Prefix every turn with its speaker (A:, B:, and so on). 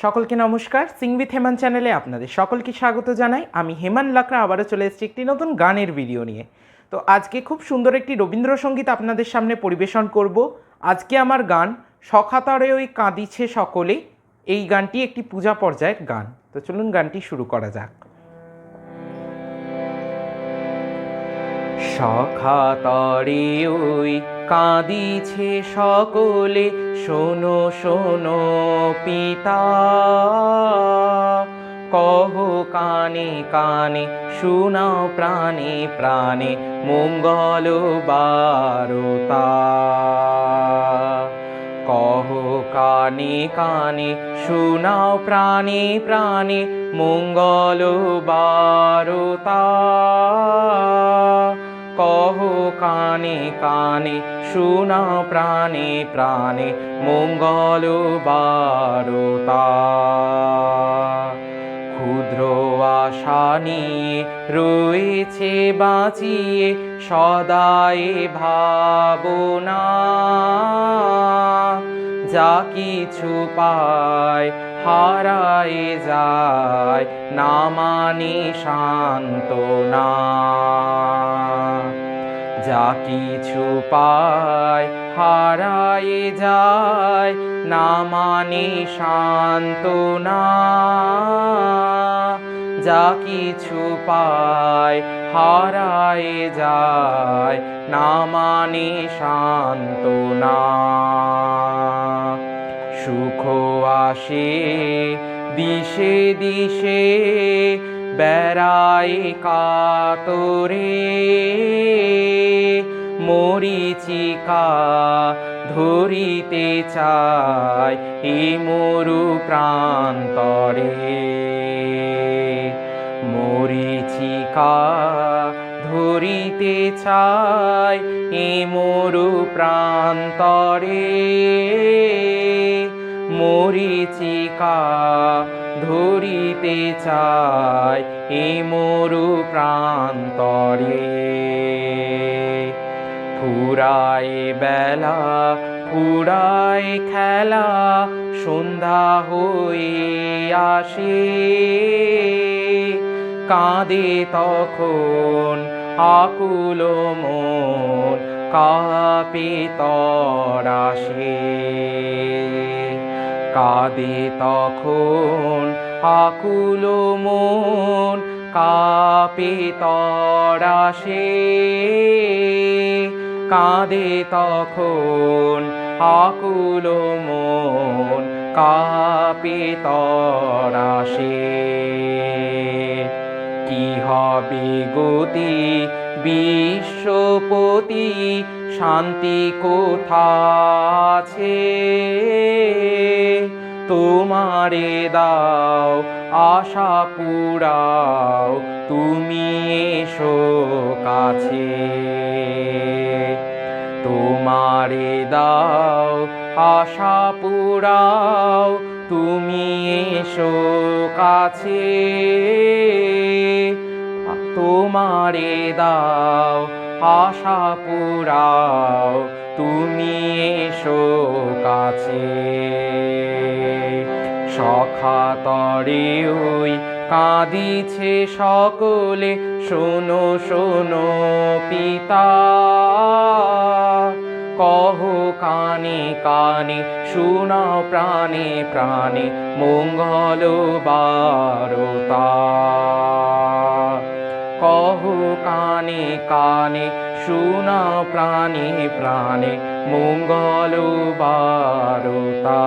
A: সকলকে নমস্কার। সিং উইথ হেমান চ্যানেলে আপনাদের সকলকে স্বাগত জানাই। আমি হেমান লাকড়া আবারও চলে এসেছি একটি নতুন গানের ভিডিও নিয়ে। তো আজকে খুব সুন্দর একটি রবীন্দ্রসঙ্গীত আপনাদের সামনে পরিবেশন করব। আজকে আমার গান সখাতরে ওই কাঁদিছে সকলে। এই গানটি একটি পূজা পর্যায়ের গান। তো চলুন গানটি শুরু করা যাক। সখাতরে ওই কাঁদিছে সকলে, শোনো শোনো পিতা, কহ কানে কানে শোনাও প্রাণে প্রাণে মঙ্গল বারতা। কহ কানে কানে শোনাও প্রাণে প্রাণে মঙ্গল বারতা। কহ কানে কানে শোনাও প্রাণে প্রাণে মঙ্গল বারতা। ক্ষুদ্র আশা নিয়ে রয়েছে বাঁচিয়ে সদাই ভাবনা, যা কিছু পায় হারায় যায় না মানে সান্ত্বনা। যা কিছু পায় হারায় যায় না মানে সান্ত্বনা। যা কিছু পায় হারায় যায় না মানে সান্ত্বনা। সুখ আসে দিশে দিশে বেড়ায় কাতরে, মরিচিকা ধরিতে চায় এই মরু প্রান্তরে। মরিচিকা ধরিতে চায় এই মরু প্রান্তরে। মরিচিকা ধরিতে চায় এই মরু প্রান্তরে। ফুরায় বেলা ফুরায় খেলা, সন্ধ্যা হয়ে আসে, কাঁদে তখন আকুল মন কাঁপে তরাসে। কাঁদে তখন আকুল মন কাঁপে তরাসে। কাঁদে তখন আকুল মন কাঁপে তরাসে। কি হবে গতি বিশ্বপতি, শান্তি কোথা আছে? তোমারে দাও আশা পুরাও, তুমি এসো কাছে। তোমারে দাও আশা পুরাও, তুমি এসো কাছে। তোমারে দাও আশা পুরাও, তুমি এসো কাছে। সখাতরে ওই কাঁদিছে সকলে, শোনো শোনো পিতা, কহ কানে কানে শোনাও প্রাণে প্রাণে মঙ্গল বারতা। কহ কানে কানে শোনাও প্রাণে প্রাণে মঙ্গল বারতা।